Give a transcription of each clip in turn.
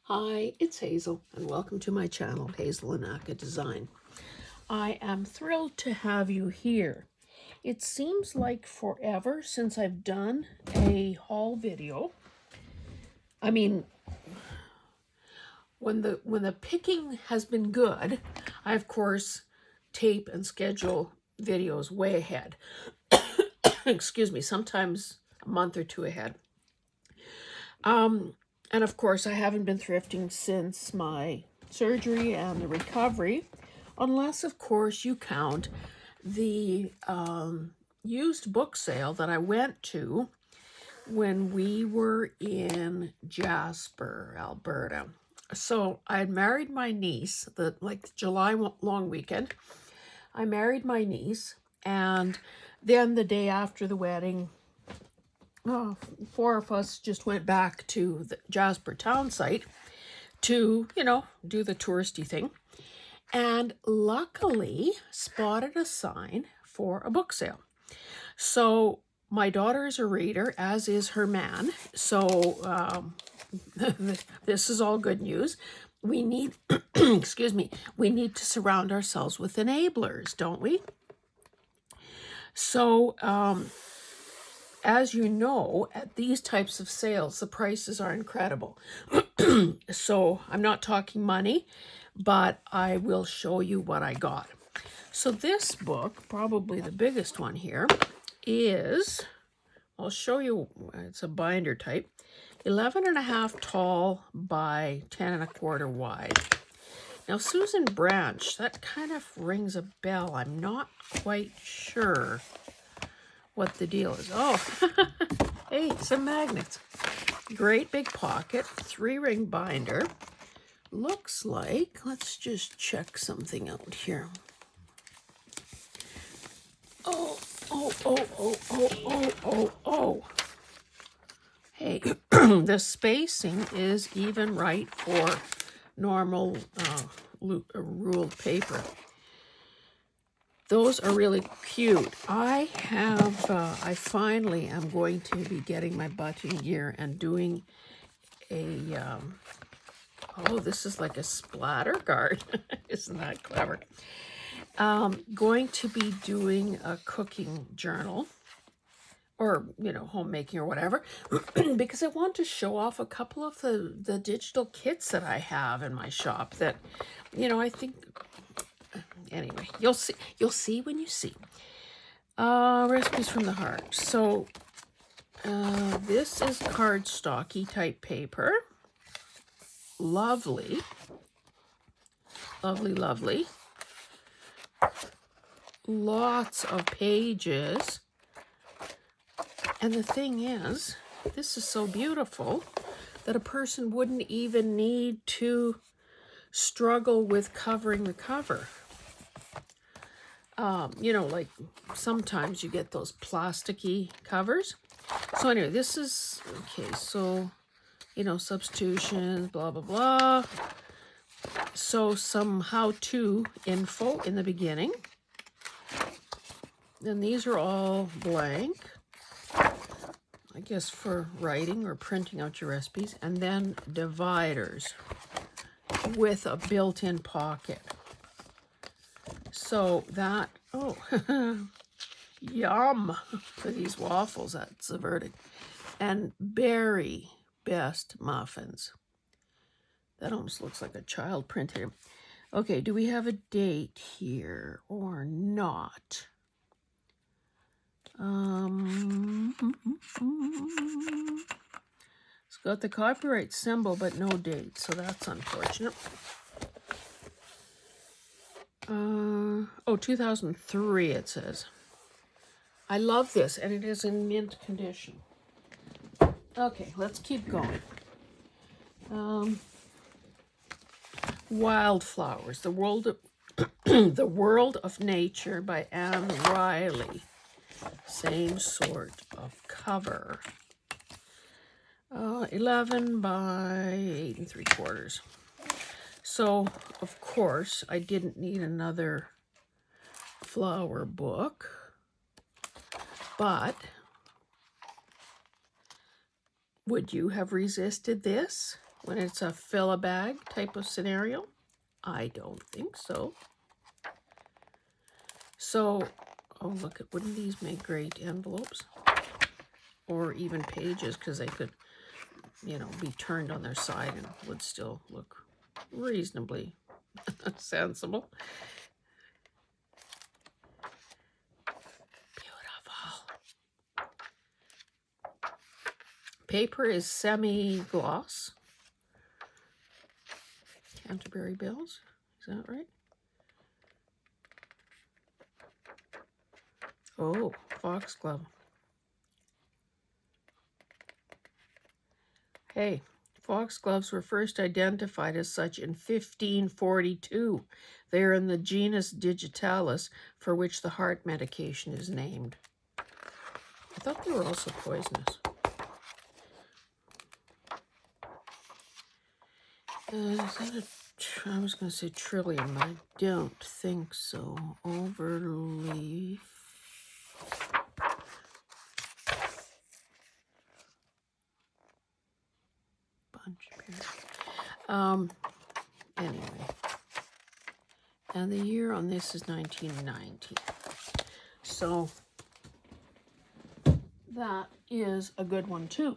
Hi, it's Hazel, and welcome to my channel, Hazel and Aka Design. I am thrilled to have you here. It seems like forever since I've done a haul video. I mean, when the picking has been good, I of course tape and schedule videos way ahead. Excuse me, sometimes a month or two ahead. And of course, I haven't been thrifting since my surgery and the recovery, unless, of course, you count the used book sale that I went to when we were in Jasper, Alberta. So I had married my niece, the July long weekend. I married my niece, and then the day after the wedding, four of us just went back to the Jasper town site to, do the touristy thing. And luckily spotted a sign for a book sale. So my daughter is a reader, as is her man. So this is all good news. We need, excuse me, we need to surround ourselves with enablers, don't we? So, as you know, at these types of sales, the prices are incredible. So I'm not talking money, but I will show you what I got. So this book, probably the biggest one here, is, I'll show you, it's a binder type, 11.5 tall by 10.25 wide. Now, Susan Branch, that kind of rings a bell. I'm not quite sure what the deal is. Oh, hey, some magnets. Great big pocket, 3-ring binder. Looks like, let's just check something out here. Oh. Hey, the spacing is even right for normal ruled paper. Those are really cute. I finally am going to be getting my button gear and doing a, this is like a splatter card. Isn't that clever? Going to be doing a cooking journal, or, homemaking or whatever, because I want to show off a couple of the digital kits that I have in my shop that, I think, anyway, you'll see when you see. Recipes from the heart. So this is cardstocky type paper. Lovely. Lots of pages. And the thing is, this is so beautiful that a person wouldn't even need to struggle with covering the cover. Like sometimes you get those plasticky covers. So anyway, this is, okay, so, substitutions, blah, blah, blah. So some how-to info in the beginning. Then these are all blank, I guess for writing or printing out your recipes. And then dividers with a built-in pocket. So that, yum for these waffles, that's the verdict. And berry best muffins. That almost looks like a child printed. Okay, do we have a date here or not? It's got the copyright symbol, but no date, so that's unfortunate. 2003 it says. I love this, and it is in mint condition. Okay, let's keep going. Wildflowers, the World of Nature by Anne Riley. Same sort of cover. 11 by 8 3/4. So, of course, I didn't need another flower book, but would you have resisted this? when it's a fill-a-bag type of scenario? I don't think so. So, oh look, wouldn't these make great envelopes? Or even pages, because they could, you know, be turned on their side and would still look reasonably sensible. Beautiful. Paper is semi-gloss. Canterbury Bells, is that right? Oh, foxglove. Hey, foxgloves were first identified as such in 1542. They are in the genus Digitalis, for which the heart medication is named. I thought they were also poisonous. Is that I was going to say trillium, but I don't think so. Overleaf. Bunch pair. Anyway. And the year on this is 1990. So that is a good one too.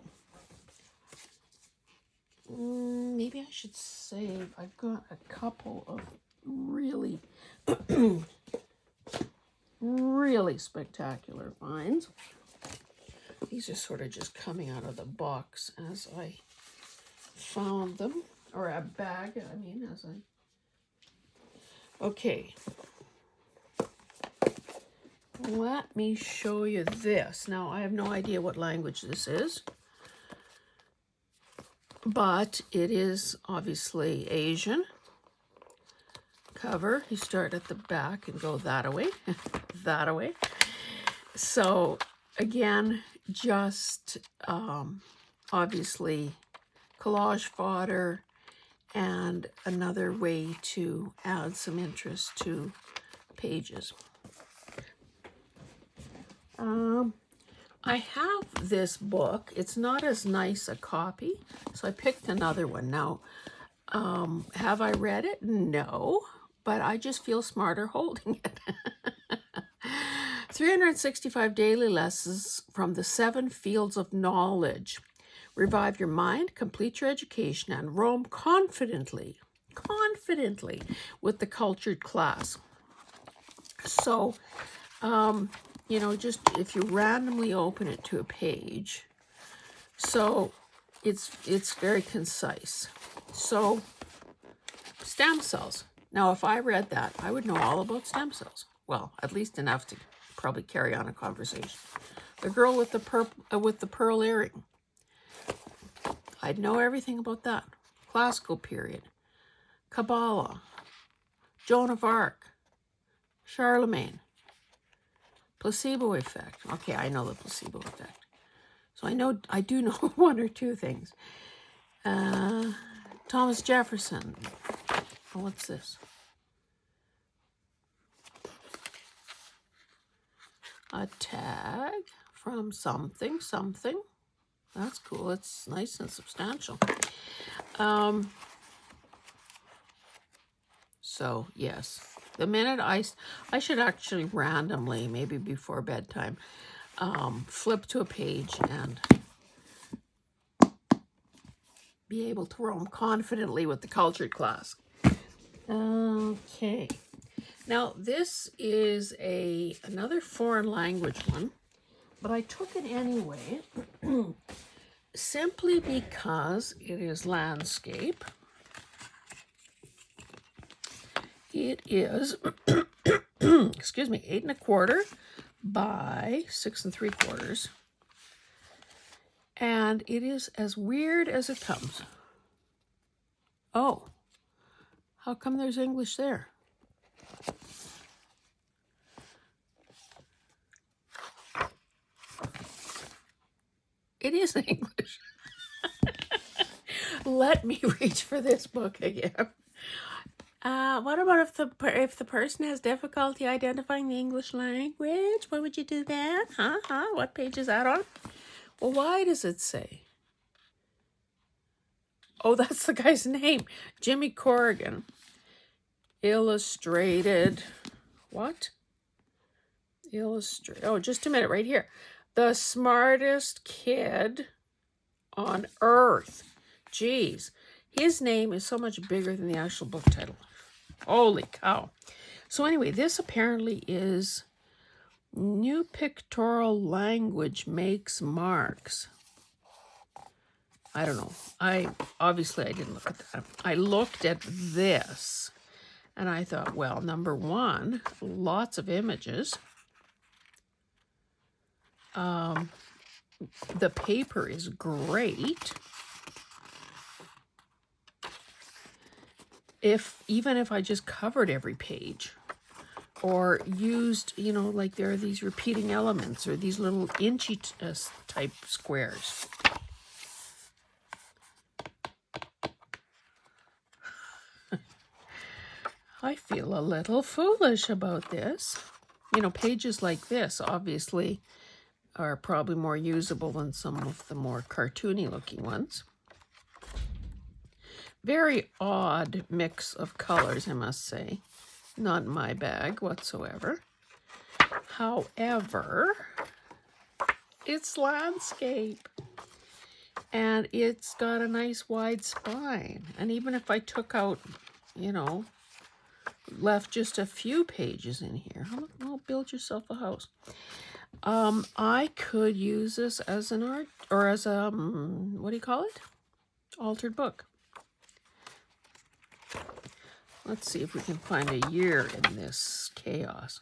Maybe I should save. I've got a couple of really, really spectacular finds. These are sort of just coming out of the box as I found them, or a bag, I mean, as I... Okay. Let me show you this. Now, I have no idea what language this is, but it is obviously Asian. Cover, you start at the back and go that away, that away. So, again, just obviously collage fodder and another way to add some interest to pages. I have this book. It's not as nice a copy, so I picked another one. Now, have I read it? No, but I just feel smarter holding it. 365 daily lessons from the 7 fields of knowledge. Revive your mind, complete your education, and roam confidently with the cultured class. So, you know, just if you randomly open it to a page, so it's very concise. So, stem cells. Now, if I read that, I would know all about stem cells. Well, at least enough to probably carry on a conversation. The girl with the pearl earring. I'd know everything about that. Classical period. Kabbalah. Joan of Arc. Charlemagne. Placebo effect. Okay, I know the placebo effect. So I do know one or two things. Thomas Jefferson. Oh, what's this? A tag from something. That's cool. It's nice and substantial. So, yes. The minute I should actually randomly, maybe before bedtime, flip to a page and be able to roam confidently with the cultured class. Okay. Now, this is another foreign language one, but I took it anyway, simply because it is landscape. It is, excuse me, 8 1/4 by 6 3/4. And it is as weird as it comes. Oh, how come there's English there? It is English. Let me reach for this book again. What about if the person has difficulty identifying the English language? What would you do then? What page is that on? Well, why does it say? Oh, that's the guy's name. Jimmy Corrigan. Illustrated. What? Illustrate. Oh, just a minute, right here. The smartest kid on earth. Jeez. His name is so much bigger than the actual book title. Holy cow. So anyway, this apparently is New Pictorial Language Makes Marks. I don't know. I didn't look at that. I looked at this and I thought, well, number one, lots of images. The paper is great. Even if I just covered every page or used, you know, like there are these repeating elements or these little inchy type squares. I feel a little foolish about this. You know, pages like this obviously are probably more usable than some of the more cartoony looking ones. Very odd mix of colors, I must say. Not my bag whatsoever. However, it's landscape. And it's got a nice wide spine. And even if I took out, you know, left just a few pages in here, well, build yourself a house. I could use this as an art, or as a, what do you call it? Altered book. Let's see if we can find a year in this chaos.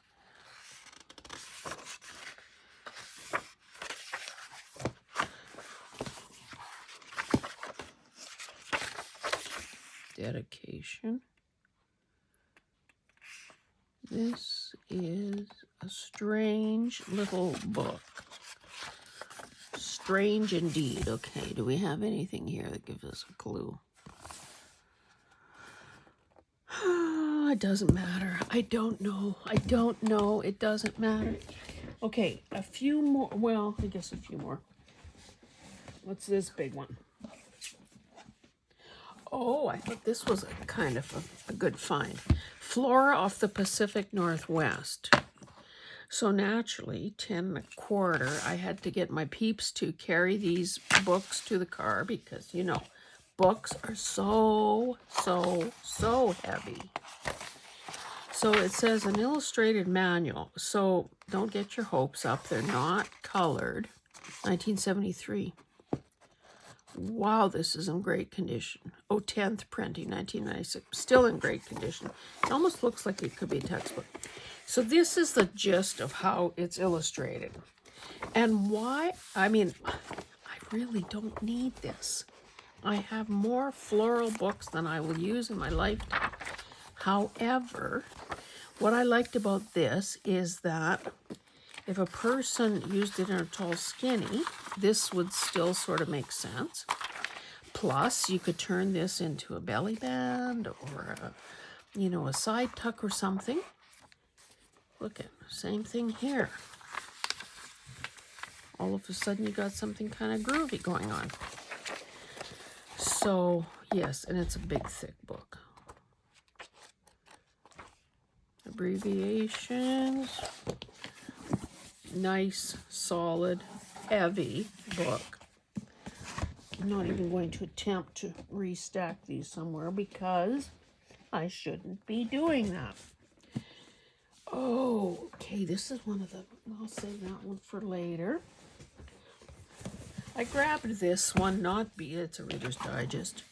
Dedication. This is a strange little book. Strange indeed. Okay, do we have anything here that gives us a clue? It doesn't matter. I don't know. It doesn't matter. Okay, a few more. Well, I guess a few more. What's this big one? Oh, I thought this was a kind of a good find. Flora off the Pacific Northwest. So naturally, 10.25, I had to get my peeps to carry these books to the car because, you know, books are so heavy. So it says an illustrated manual. So don't get your hopes up. They're not colored. 1973. Wow, this is in great condition. Oh, 10th printing, 1996. Still in great condition. It almost looks like it could be a textbook. So this is the gist of how it's illustrated. And why? I mean, I really don't need this. I have more floral books than I will use in my lifetime. However, what I liked about this is that if a person used it in a tall skinny, this would still sort of make sense. Plus, you could turn this into a belly band or a, you know, a side tuck or something. Look at, same thing here. All of a sudden you got something kind of groovy going on. So, yes, and it's a big, thick book. Abbreviations. Nice, solid, heavy book. I'm not even going to attempt to restack these somewhere because I shouldn't be doing that. Oh, okay, this is one of the, I'll save that one for later. I grabbed this one, it's a Reader's Digest.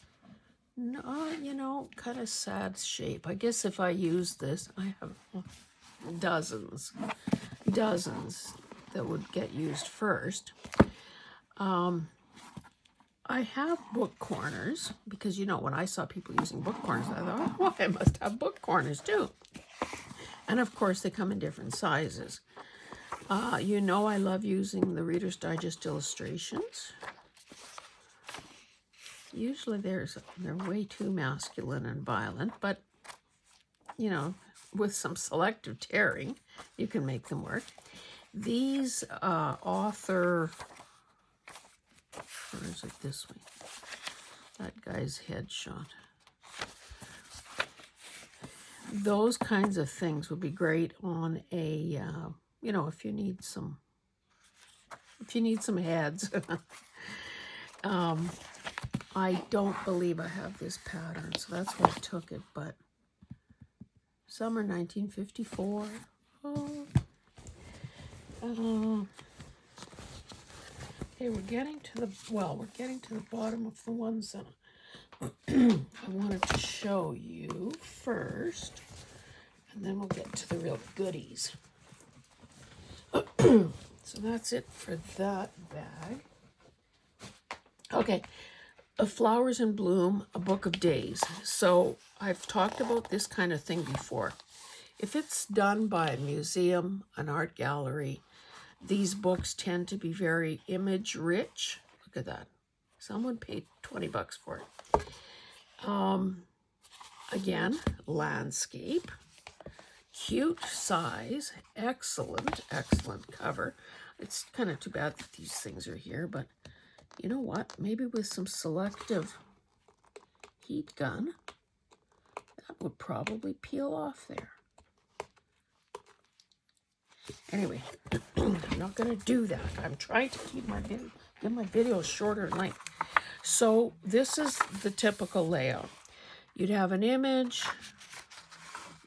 No, you know, kind of sad shape. I guess if I use this, I have dozens that would get used first. I have book corners because, you know, when I saw people using book corners, I thought, oh, I must have book corners too. And of course, they come in different sizes. You know, I love using the Reader's Digest illustrations. Usually they're way too masculine and violent, but, you know, with some selective tearing, you can make them work. These author, or is it this way? that guy's headshot. Those kinds of things would be great on a, you know, if you need some heads. I don't believe I have this pattern, so that's why I took it, but summer 1954. Oh. Okay, we're getting to the bottom of the ones that I wanted to show you first, and then we'll get to the real goodies. So that's it for that bag. Okay, Flowers in Bloom, A Book of Days. So I've talked about this kind of thing before. If it's done by a museum, an art gallery, these books tend to be very image rich. Look at that. Someone paid $20 for it. Again, landscape. Cute size. Excellent cover. It's kind of too bad that these things are here, but you know what? Maybe with some selective heat gun, that would probably peel off there. Anyway, I'm not going to do that. I'm trying to keep my videos shorter in length. So this is the typical layout. You'd have an image,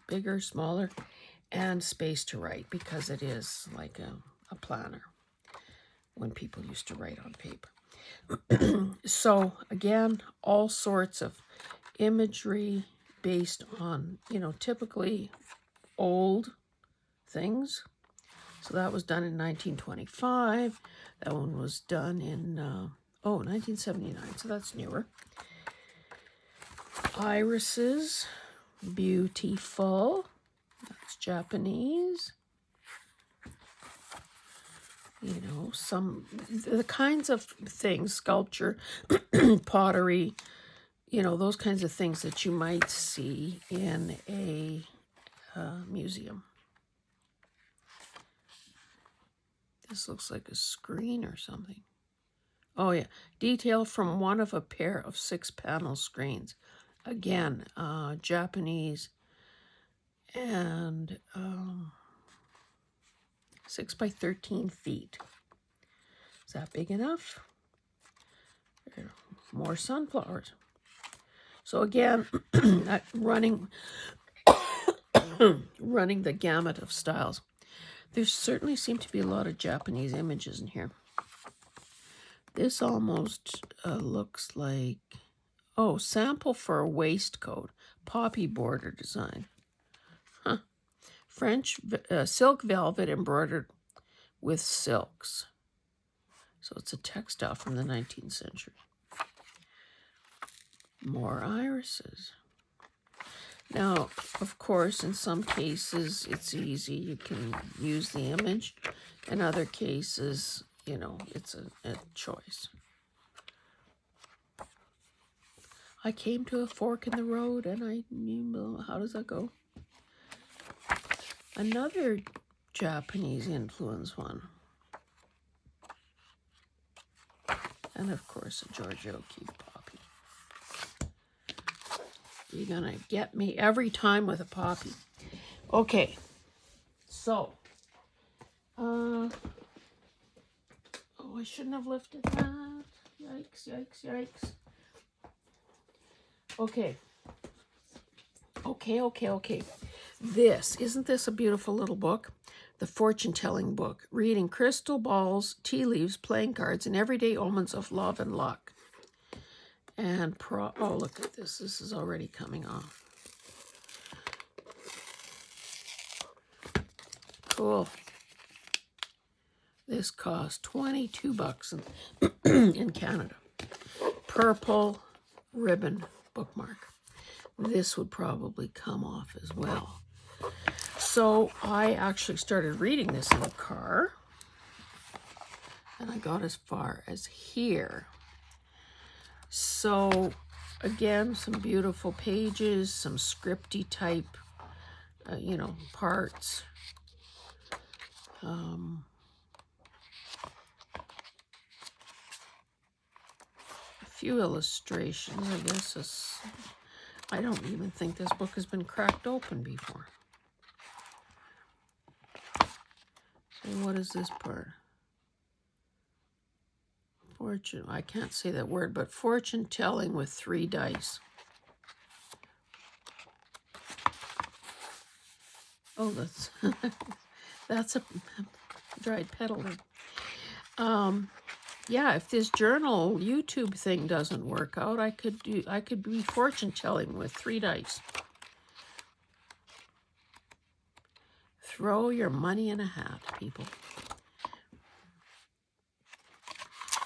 bigger, smaller, and space to write, because it is like a planner when people used to write on paper. So again, all sorts of imagery based on, you know, typically old things. So that was done in 1925. That one was done in 1979. So that's newer. Irises, beautiful. That's Japanese. You know, the kinds of things, sculpture, pottery, you know, those kinds of things that you might see in a museum. This looks like a screen or something. Oh yeah, detail from one of a pair of 6-panel screens. Again, Japanese, and 6 by 13 feet. Is that big enough? More sunflowers. So again, running the gamut of styles. There certainly seem to be a lot of Japanese images in here. This almost looks like, sample for a waistcoat, poppy border design. Huh. French silk velvet embroidered with silks. So it's a textile from the 19th century. More irises. Now, of course, in some cases, it's easy. You can use the image. In other cases, you know, it's a choice. I came to a fork in the road, and how does that go? Another Japanese influence one. And, of course, a George O'Keeffe poppy. You're going to get me every time with a poppy. Okay. So. I shouldn't have lifted that. Yikes, yikes, yikes. Okay. Isn't this a beautiful little book? The fortune-telling book. Reading crystal balls, tea leaves, playing cards, and everyday omens of love and luck. And look at this. This is already coming off. Cool. This cost $22 in Canada. Purple ribbon bookmark. This would probably come off as well. So I actually started reading this in the car, and I got as far as here. So again, some beautiful pages, some scripty type, parts. few illustrations. I guess I don't even think this book has been cracked open before. So what is this part? Fortune, I can't say that word, but fortune telling with 3 dice. Oh, that's that's a dried petal. Yeah, if this journal YouTube thing doesn't work out, I could be fortune telling with 3 dice. Throw your money in a hat, people.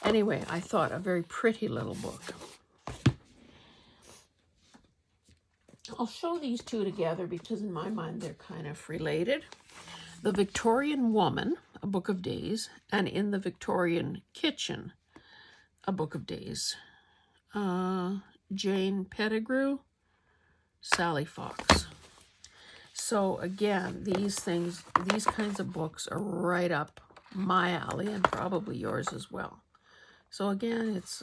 Anyway, I thought a very pretty little book. I'll show these two together because in my mind they're kind of related. The Victorian Woman, a Book of Days, and In the Victorian Kitchen, a Book of Days. Jane Pettigrew, Sally Fox. So again, these kinds of books are right up my alley and probably yours as well. So again, it's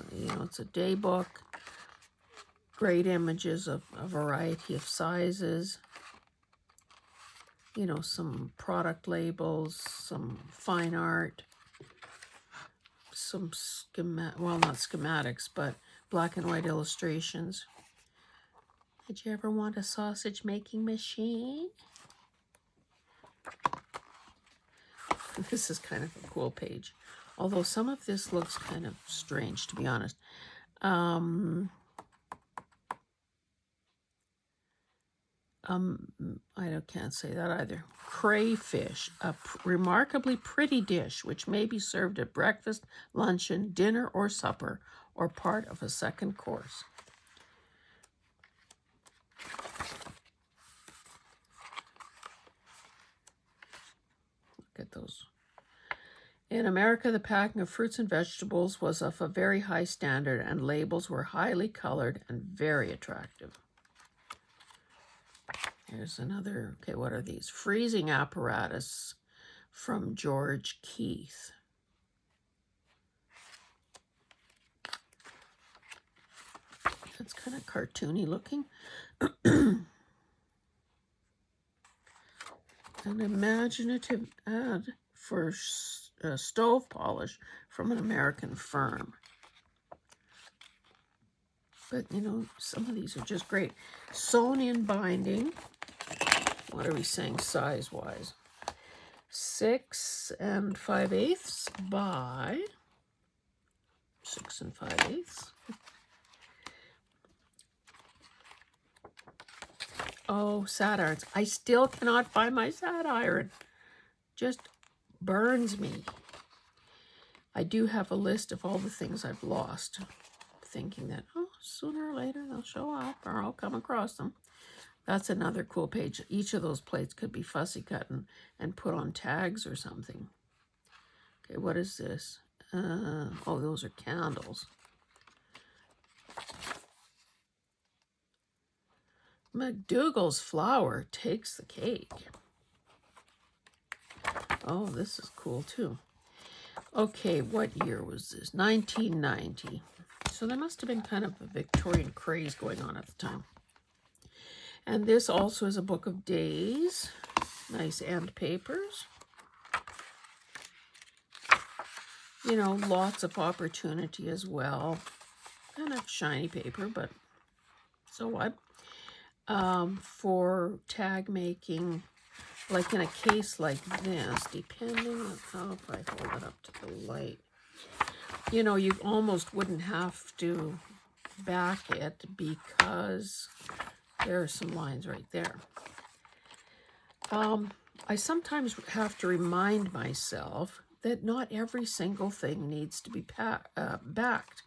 a day book, great images of a variety of sizes, some product labels, some fine art, some not schematics, but black and white illustrations. Did you ever want a sausage making machine? This is kind of a cool page. Although some of this looks kind of strange, to be honest. I can't say that either. Crayfish, a remarkably pretty dish which may be served at breakfast, luncheon, dinner, or supper, or part of a second course. Look at those. In America, the packing of fruits and vegetables was of a very high standard, and labels were highly colored and very attractive. Here's another, okay, what are these? Freezing apparatus from George Keith. That's kind of cartoony looking. An imaginative ad for stove polish from an American firm. But, some of these are just great. Sewn in binding. What are we saying size-wise? 6 5/8 by 6 5/8. Oh, sad irons. I still cannot find my sad iron. Just burns me. I do have a list of all the things I've lost, thinking that, sooner or later they'll show up or I'll come across them. That's another cool page. Each of those plates could be fussy cut and put on tags or something. Okay, what is this? Those are candles. McDougall's flour takes the cake. Oh, this is cool too. Okay, what year was this? 1990. So there must have been kind of a Victorian craze going on at the time. And this also is a book of days. Nice end papers. Lots of opportunity as well. Kind of shiny paper, but so what? For tag making, like in a case like this, depending on how, if I hold it up to the light, you almost wouldn't have to back it because there are some lines right there. I sometimes have to remind myself that not every single thing needs to be backed.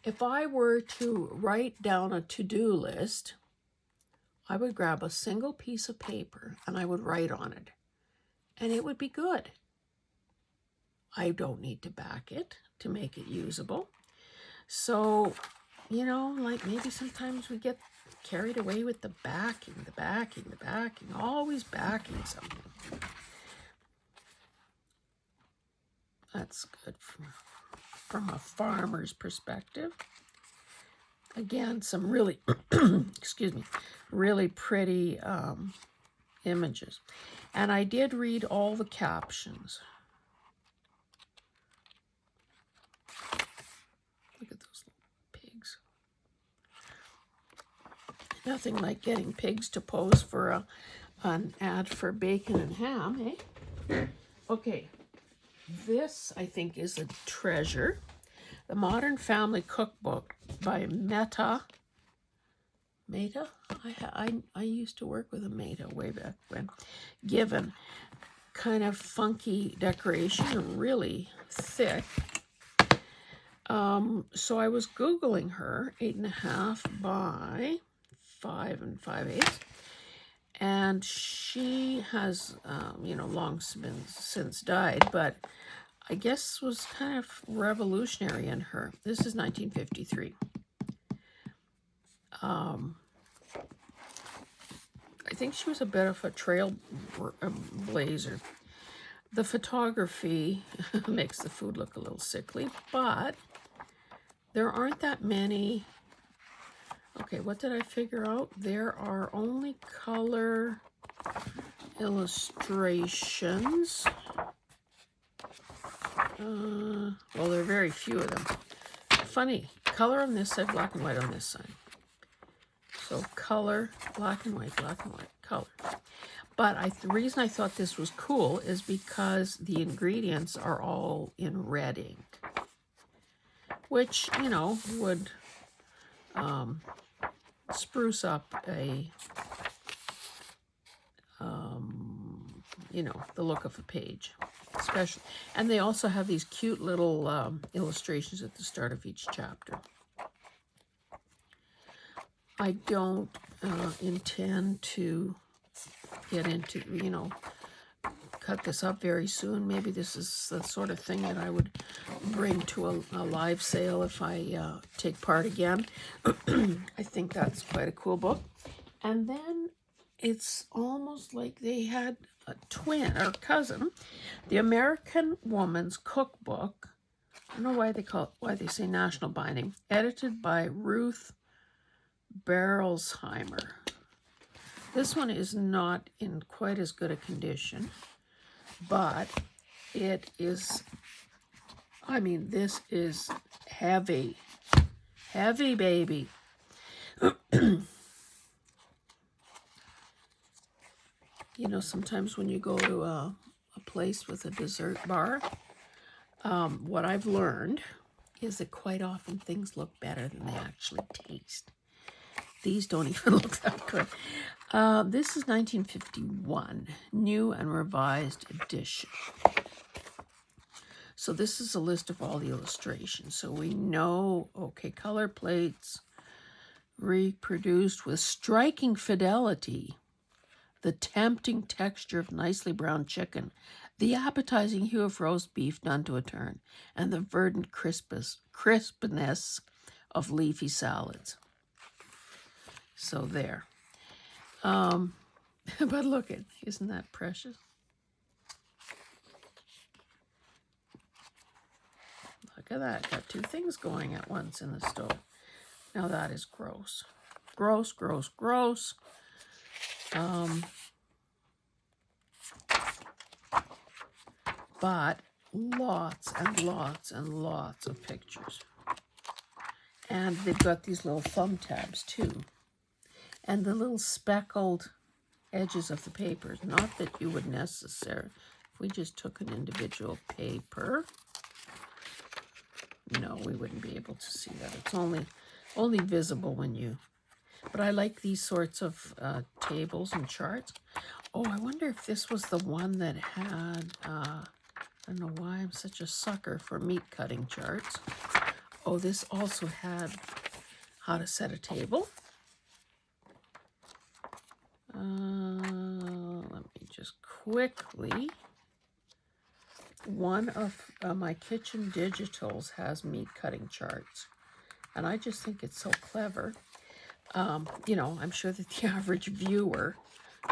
If I were to write down a to-do list, I would grab a single piece of paper and I would write on it, and it would be good. I don't need to back it to make it usable. So, like maybe sometimes we get carried away with the backing, always backing something. That's good from a farmer's perspective. Again, some really, excuse me, really pretty images. And I did read all the captions. Look at those little pigs. Nothing like getting pigs to pose for an ad for bacon and ham, eh? Okay, this I think is a treasure. The Modern Family Cookbook by Meta. I used to work with a Meta way back when. Given. Kind of funky decoration and really thick. So I was Googling her, 8.5 by 5 5/8. And she has, long since died, but I guess was kind of revolutionary in her. This is 1953. I think she was a bit of a trailblazer. The photography makes the food look a little sickly, but there aren't that many. Okay, what did I figure out? There are only color illustrations. Well, there are very few of them. Funny, color on this side, black and white on this side. So color, black and white, color. But the reason I thought this was cool is because the ingredients are all in red ink, which, would spruce up the look of a page, especially. And they also have these cute little illustrations at the start of each chapter. I don't intend to get into, cut this up very soon. Maybe this is the sort of thing that I would bring to a live sale if I take part again. I think that's quite a cool book. And then it's almost like they had a twin or cousin, The American Woman's Cookbook. I don't know why they say national binding. Edited by Ruth Berolsheimer. This one is not in quite as good a condition, but it is, this is heavy. Heavy, baby. Sometimes when you go to a place with a dessert bar, what I've learned is that quite often things look better than they actually taste. These don't even look that good. This is 1951, new and revised edition. So this is a list of all the illustrations. So we know, okay, color plates reproduced with striking fidelity. The tempting texture of nicely browned chicken, the appetizing hue of roast beef done to a turn, and the verdant crispness of leafy salads. So there. But look isn't that precious? Look at that. Got two things going at once in the stove. Now that is gross. Gross, gross, gross. But lots and lots and lots of pictures. And they've got these little thumb tabs too. And the little speckled edges of the papers. Not that you would necessarily, if we just took an individual paper, no, we wouldn't be able to see that. It's only visible when you, but I like these sorts of tables and charts. Oh, I wonder if this was the one that had, I don't know why I'm such a sucker for meat cutting charts. Oh, this also had how to set a table. Let me just quickly. One of my kitchen digitals has meat cutting charts, and I just think it's so clever. I'm sure that the average viewer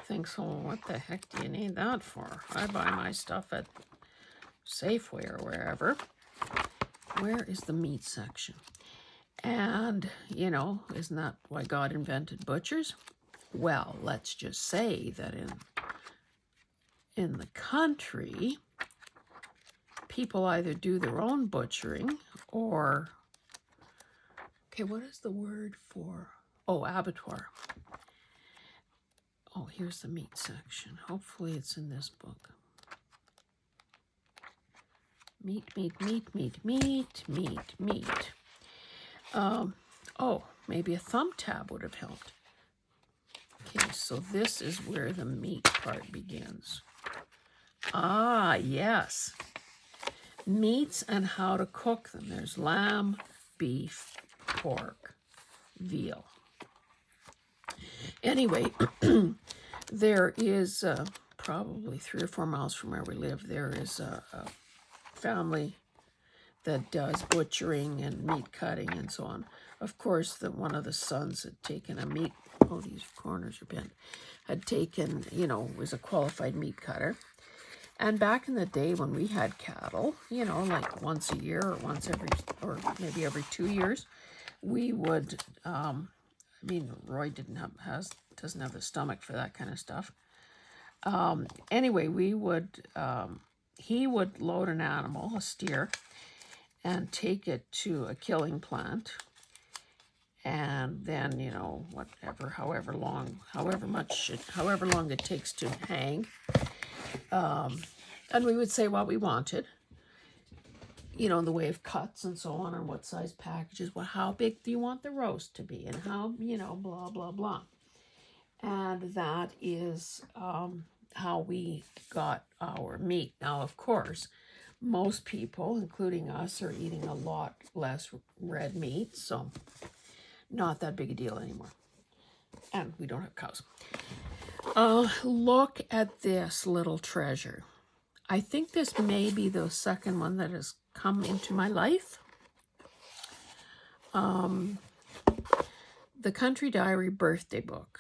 thinks, oh, what the heck do you need that for? I buy my stuff at Safeway or wherever. Where is the meat section? And, you know, isn't that why God invented butchers? Well, let's just say that in the country, people either do their own butchering or, okay, what is the word for, oh, abattoir. Oh, here's the meat section. Hopefully it's in this book. Meat, meat, meat, meat, meat, meat, meat. Oh, maybe a thumb tab would have helped. Okay, so this is where the meat part begins. Ah, yes. Meats and how to cook them. There's lamb, beef, pork, veal. Anyway, there is probably 3 or 4 miles from where we live, there is a family that does butchering and meat cutting and so on. Of course, one of the sons had taken a meat, oh, these corners are bent, had taken, you know, was a qualified meat cutter. And back in the day when we had cattle, you know, like once a year or or maybe every 2 years, we would, I mean, Roy doesn't have the stomach for that kind of stuff. Anyway, he would load an animal, a steer, and take it to a killing plant. And then, you know, however long it takes to hang. And we would say what we wanted, you know, in the way of cuts and so on, and what size packages, how big do you want the roast to be, and how, you know, blah, blah, blah. And that is how we got our meat. Now, of course, most people, including us, are eating a lot less red meat, so not that big a deal anymore. And we don't have cows. Look at this little treasure. I think this may be the second one that has come into my life. The Country Diary birthday book.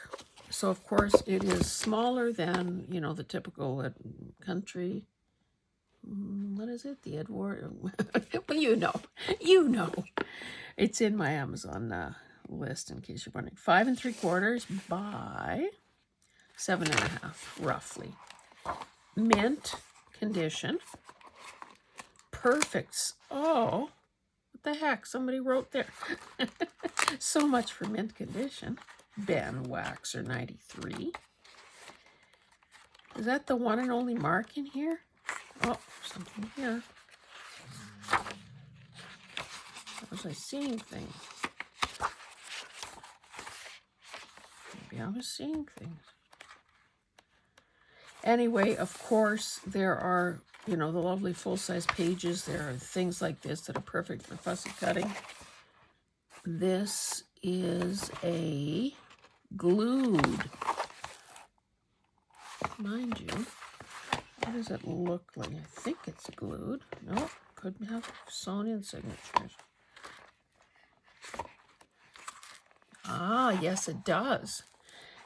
So, of course, it is smaller than, you know, the typical country. What is it? The Edward? Well, you know. It's in my Amazon list, in case you're wondering. 5 3/4 by 7 1/2, roughly. Mint condition. Perfect. Oh, what the heck? Somebody wrote there. So much for mint condition. Ben Waxer 93. Is that the one and only mark in here? Oh, something here. Was I seeing things? Maybe I was seeing things. Anyway, of course, there are, you know, the lovely full-size pages. There are things like this that are perfect for fussy cutting. This is a glued, mind you. What does it look like? I think it's glued. No, could have sewn in signatures. Ah, yes, it does.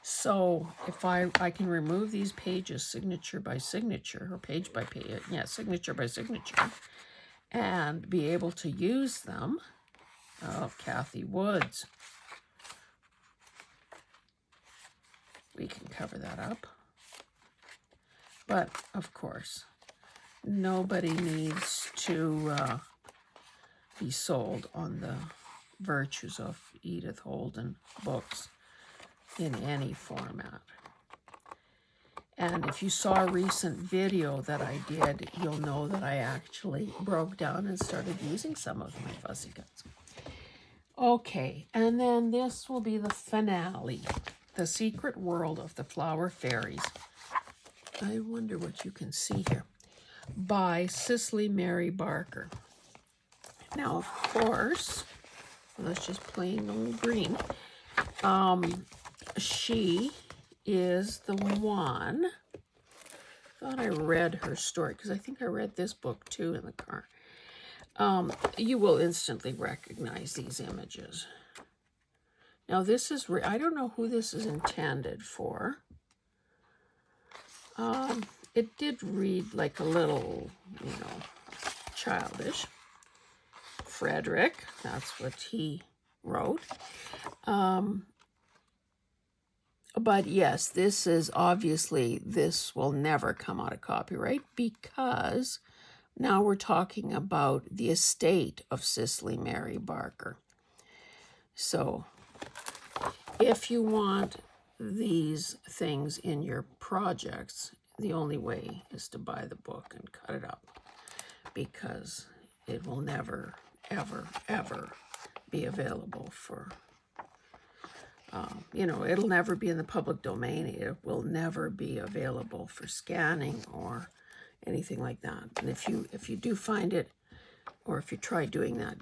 So if I can remove these pages signature by signature, or page by page, yeah, signature by signature, and be able to use them. Oh, Kathy Woods. We can cover that up. But, of course, nobody needs to be sold on the virtues of Edith Holden books in any format. And if you saw a recent video that I did, you'll know that I actually broke down and started using some of my fussy cuts. Okay, and then this will be the finale, The Secret World of the Flower Fairies. I wonder what you can see here. By Cicely Mary Barker. Now, of course, that's just plain old green. She is the one. I thought I read her story, because I think I read this book too in the car. You will instantly recognize these images. Now, this is, I don't know who this is intended for. It did read like a little, you know, childish. Frederick, that's what he wrote. But yes, this is obviously, this will never come out of copyright because now we're talking about the estate of Cicely Mary Barker. So if you want these things in your projects, the only way is to buy the book and cut it up, because it will never, ever, ever be available for, it'll never be in the public domain. It will never be available for scanning or anything like that. And if you do find it, or if you try doing that,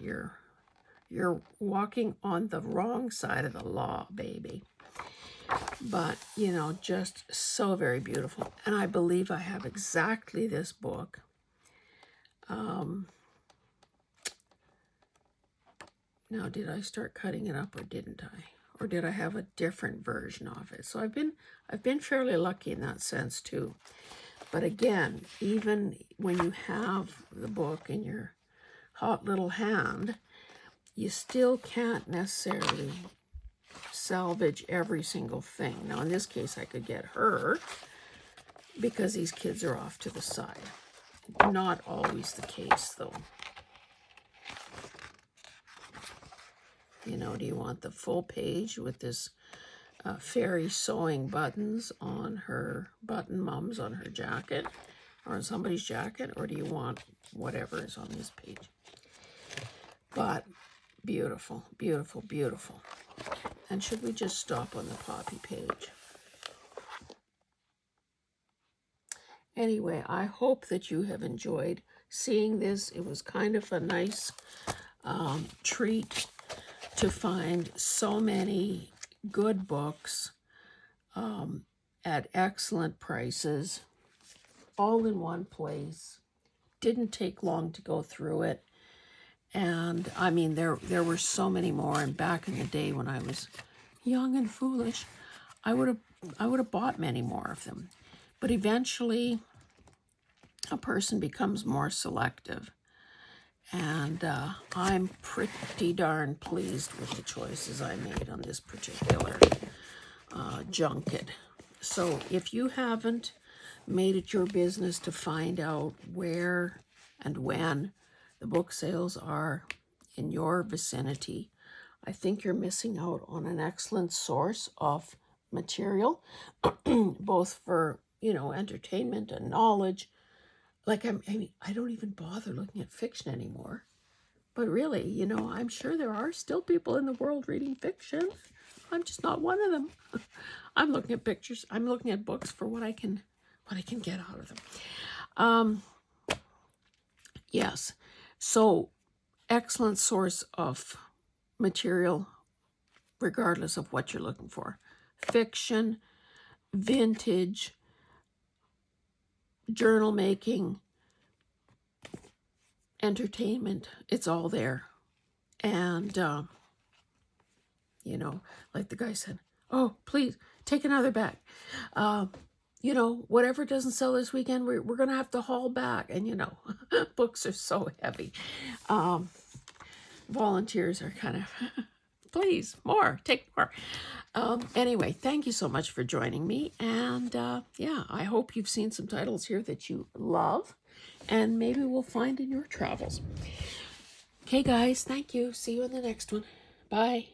you're walking on the wrong side of the law, baby. But, just so very beautiful. And I believe I have exactly this book. Now, did I start cutting it up or didn't I? Or did I have a different version of it? So I've been fairly lucky in that sense too. But again, even when you have the book in your hot little hand, you still can't necessarily salvage every single thing. Now, in this case, I could get her because these kids are off to the side. Not always the case, though. Do you want the full page with this fairy sewing buttons on her button mums on her jacket or on somebody's jacket, or do you want whatever is on this page? But beautiful, beautiful, beautiful. And should we just stop on the poppy page? Anyway, I hope that you have enjoyed seeing this. It was kind of a nice treat to find so many good books at excellent prices, all in one place. Didn't take long to go through it. And I mean, there were so many more. And back in the day when I was young and foolish, I would have bought many more of them. But eventually, a person becomes more selective. And I'm pretty darn pleased with the choices I made on this particular junket. So if you haven't made it your business to find out where and when the book sales are in your vicinity, I think you're missing out on an excellent source of material, both for, entertainment and knowledge. Like, I don't even bother looking at fiction anymore. But really, I'm sure there are still people in the world reading fiction. I'm just not one of them. I'm looking at pictures. I'm looking at books for what I can get out of them. Yes. So, excellent source of material, regardless of what you're looking for. Fiction, vintage, journal making, entertainment, it's all there. And, like the guy said, oh, please, take another bag. Whatever doesn't sell this weekend, we're going to have to haul back. And, books are so heavy. Volunteers are kind of, please, more, take more. Anyway, thank you so much for joining me. And I hope you've seen some titles here that you love and maybe we'll find in your travels. Okay, guys, thank you. See you in the next one. Bye.